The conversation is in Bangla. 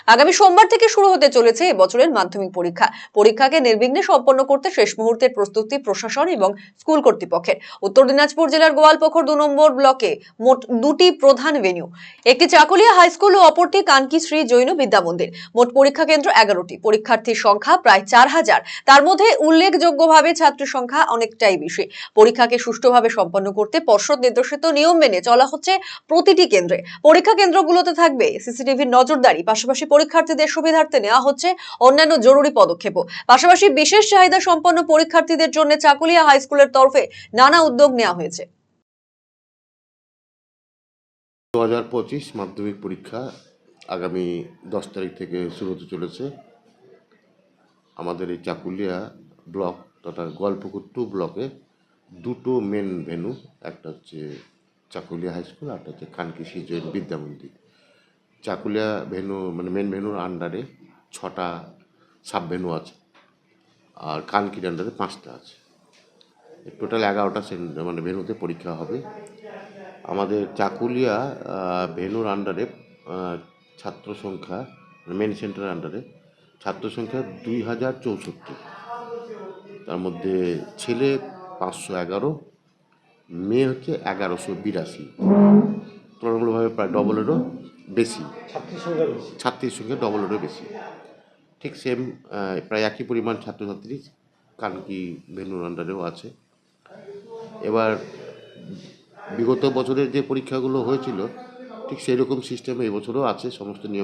আগামী সোমবার থেকে শুরু হতে চলেছে এবছরের মাধ্যমিক পরীক্ষা। পরীক্ষাকে নির্বিঘ্নে সম্পন্ন করতে শেষ মুহূর্তের প্রস্তুতি প্রশাসন এবং স্কুল কর্তৃপক্ষের। উত্তর দিনাজপুর জেলার গোয়ালপুকুর 2 নম্বর ব্লকে মোট 2টি প্রধান ভেন্যু, একটি চাকুলিয়া হাই স্কুল ও অপরটি কানকি শ্রী জৈন বিদ্যা মন্দির। মোট পরীক্ষা কেন্দ্র 11টি। পরীক্ষার্থীর সংখ্যা প্রায় 4000। তার মধ্যে উল্লেখযোগ্যভাবে ছাত্রী সংখ্যা অনেকটাই বেশি। পরীক্ষাকে সুষ্ঠুভাবে সম্পন্ন করতে পর্ষদ নির্দেশিত নিয়ম মেনে চলা হচ্ছে প্রতিটি কেন্দ্রে। পরীক্ষা কেন্দ্রগুলোতে থাকবে সিসিটিভির নজরদারি, পাশাপাশি পরীক্ষার্থীদের সুবিধার্থে নেওয়া হচ্ছে অন্যান্য জরুরি পদক্ষেপও। পাশাপাশি বিশেষ চাহিদা সম্পন্ন পরীক্ষার্থীদের জন্য চাকুলিয়া হাই স্কুলের তরফে নানা উদ্যোগ নেওয়া হয়েছে। 2025 মাধ্যমিক পরীক্ষা আগামী 10 তারিখ থেকে শুরু হতে চলেছে। আমাদের এই চাকুলিয়া ব্লক তথা গোয়ালপুকুর 2 ব্লকে দুটো মেন ভেন্যু, একটা হচ্ছে চাকুলিয়া হাই স্কুল আর একটা হচ্ছে কানকি শ্রী জৈন বিদ্যা মন্দির। চাকুলিয়া ভেন্যু মানে মেন ভেন্যুর আন্ডারে 6টা সাব ভেন্যু আছে, আর কানকির আন্ডারে 5টা আছে। টোটাল 11টা মানে ভেন্যুতে পরীক্ষা হবে। আমাদের চাকুলিয়া ভেন্যুর আন্ডারে ছাত্র সংখ্যা, মেন সেন্টারের আন্ডারে ছাত্র সংখ্যা 2064। তার মধ্যে ছেলে 511, মেয়ে হচ্ছে 1182। তুলনামূলকভাবে প্রায় ডবলেরও বেশি, ছাত্রীর সংখ্যা ডবলেরও বেশি। ঠিক সেম প্রায় একই পরিমাণ ছাত্রছাত্রী কানকি ভেন্যুর আন্ডারেও আছে। এবার বিগত বছরের যে পরীক্ষাগুলো হয়েছিল ঠিক সেই রকম সিস্টেমে এবছরও আছে। সমস্ত নিয়ম